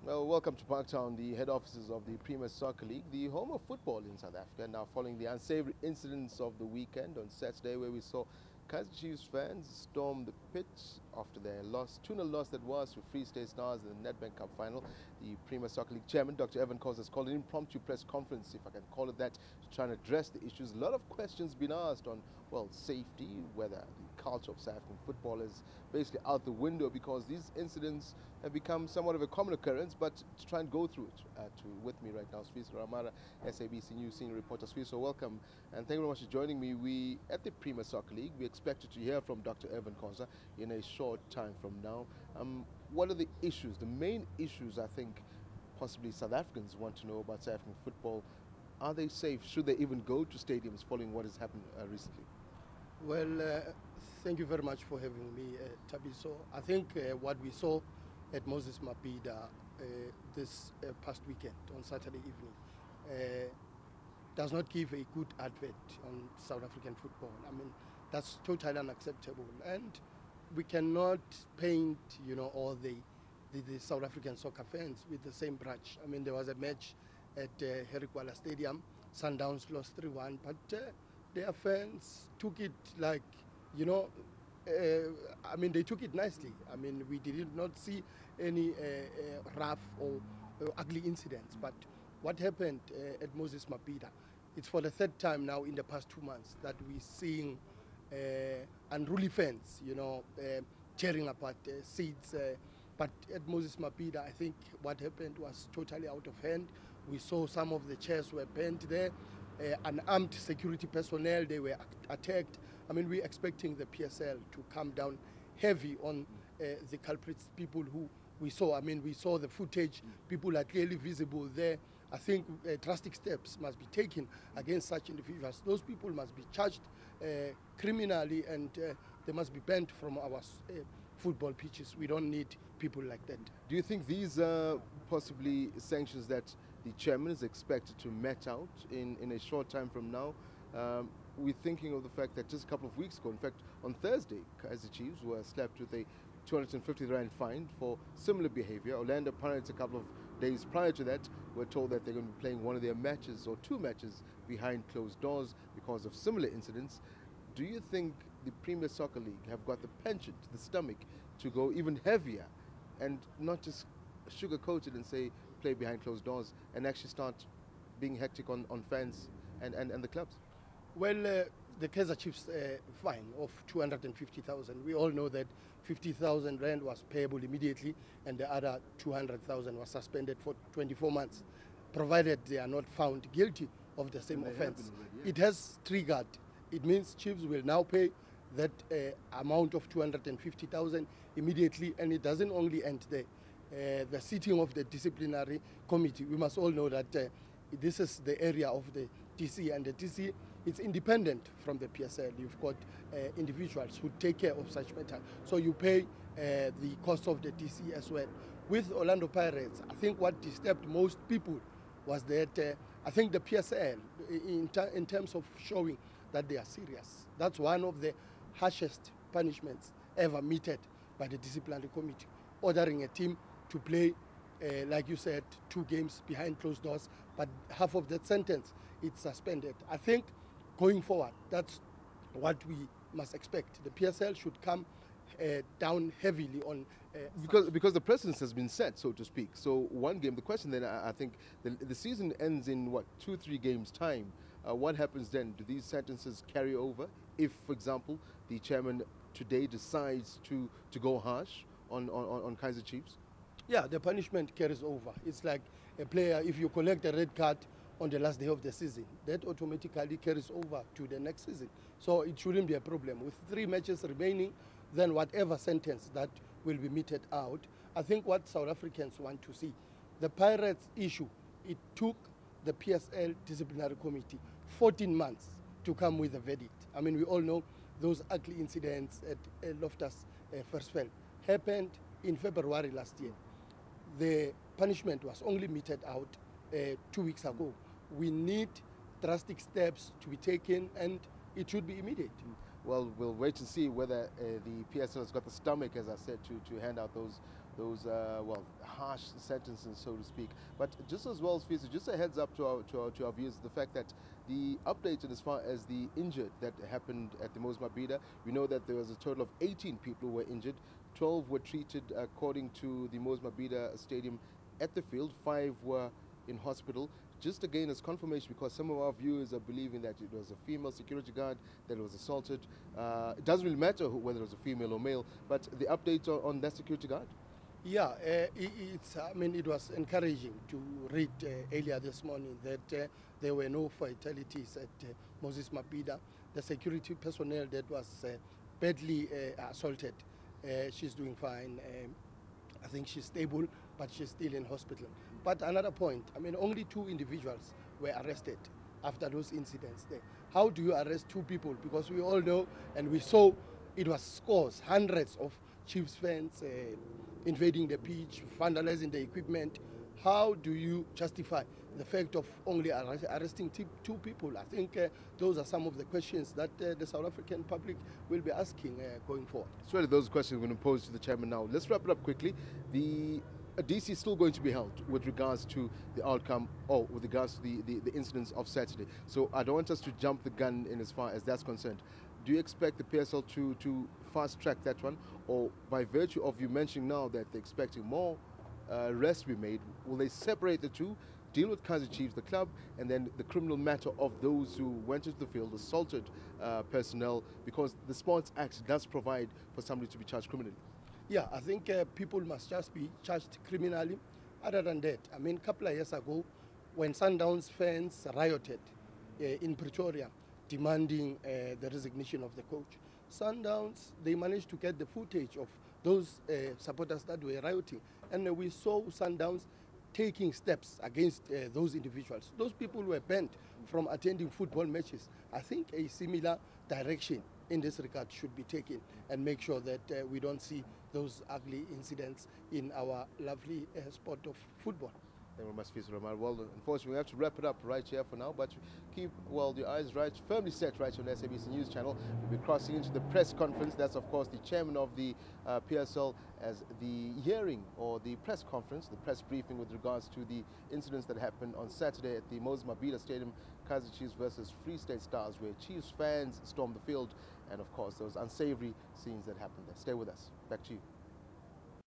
Well, welcome to Parktown, the head offices of the Premier Soccer League, the home of football in South Africa. Now, following the unsavory incidents of the weekend on Saturday, where we saw Kaizer Chiefs fans storm the pitch after their loss, 2-0 loss that was to Free State Stars in the Nedbank Cup final. The Premier Soccer League chairman, Dr. Irvin Khoza, has called an impromptu press conference, if I can call it that, to try and address the issues. A lot of questions been asked on, well, safety, whether the culture of South African football is basically out the window because these incidents have become somewhat of a common occurrence. But to try and go through it, with me right now, Swiso Ramara, SABC News senior reporter. Swiso, welcome, and thank you very much for joining me. We at the Premier Soccer League, we expected to hear from Dr. Irvin Khoza in a short time from now. What are the issues, the main issues I think possibly South Africans want to know about South African football? Are they safe? Should they even go to stadiums following what has happened recently? Well, thank you very much for having me, Tabiso. I think what we saw at Moses Mabhida this past weekend on Saturday evening does not give a good advert on South African football. I mean, that's totally unacceptable, and we cannot paint, all the South African soccer fans with the same brush. I mean, there was a match at Harry Gwala Stadium. Sundowns lost 3-1, but their fans took it like, I mean, they took it nicely. I mean, we did not see any rough or ugly incidents. But what happened at Moses Mabhida, it's for the third time now in the past 2 months that we're seeing unruly fans, tearing apart seats. But at Moses Mabhida, I think what happened was totally out of hand. We saw some of the chairs were bent there. Unarmed security personnel, they were attacked. I mean, we're expecting the PSL to come down heavy on the culprits, people who we saw. I mean, we saw the footage. People are clearly visible there. I think drastic steps must be taken against such individuals. Those people must be charged criminally, and they must be banned from our football pitches. We don't need people like that. Do you think these are possibly sanctions that the chairman is expected to match out in a short time from now? We're thinking of the fact that just a couple of weeks ago, in fact, on Thursday, Kaizer Chiefs were slapped with a 250 rand fine for similar behavior. Orlando Pirates, a couple of days prior to that, were told that they're going to be playing one of their matches or two matches behind closed doors because of similar incidents. Do you think the Premier Soccer League have got the penchant, the stomach, to go even heavier and not just sugarcoat it and say play behind closed doors, and actually start being hectic on fans and the clubs? Well, the Kaizer Chiefs fine of 250,000, we all know that 50,000 rand was payable immediately and the other 200,000 was suspended for 24 months, provided they are not found guilty of the same offense. Already, yeah. It has triggered. It means Chiefs will now pay that amount of 250,000 immediately, and it doesn't only end there. The sitting of the disciplinary committee, we must all know that this is the area of the DC, and the DC is independent from the PSL. You've got individuals who take care of such matters. So you pay the cost of the DC as well. With Orlando Pirates, I think what disturbed most people was that I think the PSL, in terms of showing that they are serious, that's one of the harshest punishments ever meted by the disciplinary committee, ordering a team to play, like you said, 2 games behind closed doors, but half of that sentence, it's suspended. I think going forward, that's what we must expect. The PSL should come down heavily on... because the precedence has been set, so to speak. So one game, the question then, I think, the season ends in, what, 2-3 games' time. What happens then? Do these sentences carry over if, for example, the chairman today decides to go harsh on Kaizer Chiefs? Yeah, the punishment carries over. It's like a player, if you collect a red card on the last day of the season, that automatically carries over to the next season. So it shouldn't be a problem. With 3 matches remaining, then whatever sentence that will be meted out, I think what South Africans want to see, the Pirates issue, it took the PSL disciplinary committee 14 months to come with a verdict. I mean, we all know those ugly incidents at Loftus Versfeld happened in February last year. The punishment was only meted out 2 weeks ago. We need drastic steps to be taken, and it should be immediate. Well, we'll wait to see whether the PSL has got the stomach, as I said, to hand out those those well, harsh sentences, so to speak. But just as well, Fisa, just a heads up to our viewers, the fact that the update as far as the injured that happened at the Mozambique, we know that there was a total of 18 people who were injured. 12 were treated according to the Mozambique Stadium at the field. 5 were in hospital. Just again as confirmation, because some of our viewers are believing that it was a female security guard that was assaulted. It doesn't really matter whether it was a female or male, but the update on that security guard? Yeah, I mean, it was encouraging to read earlier this morning that there were no fatalities at Moses Mabhida. The security personnel that was badly assaulted, she's doing fine. I think she's stable, but she's still in hospital. But another point, I mean, only 2 individuals were arrested after those incidents there. How do you arrest 2 people? Because we all know, and we saw, it was scores, hundreds of Chiefs fans invading the pitch, vandalizing the equipment. How do you justify the fact of only arresting 2 people? I think those are some of the questions that the South African public will be asking going forward. It's really those questions we're going to pose to the chairman now. Let's wrap it up quickly. A DC is still going to be held with regards to the outcome, or with regards to the incidents of Saturday. So I don't want us to jump the gun in as far as that's concerned. Do you expect the PSL to fast track that one, or by virtue of you mentioning now that they're expecting more arrests to be made, will they separate the two, deal with Kaizer Chiefs, the club, and then the criminal matter of those who went into the field, assaulted personnel, because the Sports Act does provide for somebody to be charged criminally? Yeah, I think people must just be charged criminally. Other than that, I mean, a couple of years ago, when Sundowns fans rioted in Pretoria, demanding the resignation of the coach, Sundowns, they managed to get the footage of those supporters that were rioting. And we saw Sundowns taking steps against those individuals. Those people were banned from attending football matches. I think a similar direction in this regard should be taken, and make sure that we don't see those ugly incidents in our lovely sport of football. Then we must face Ramar. Well, unfortunately, we have to wrap it up right here for now, but keep, well, your eyes right, firmly set right on the SABC News channel. We'll be crossing into the press conference. That's, of course, the chairman of the PSL, as the hearing or the press conference, the press briefing with regards to the incidents that happened on Saturday at the Mozambique Stadium, Kaizer Chiefs versus Free State Stars, where Chiefs fans stormed the field, and, of course, those unsavory scenes that happened there. Stay with us. Back to you.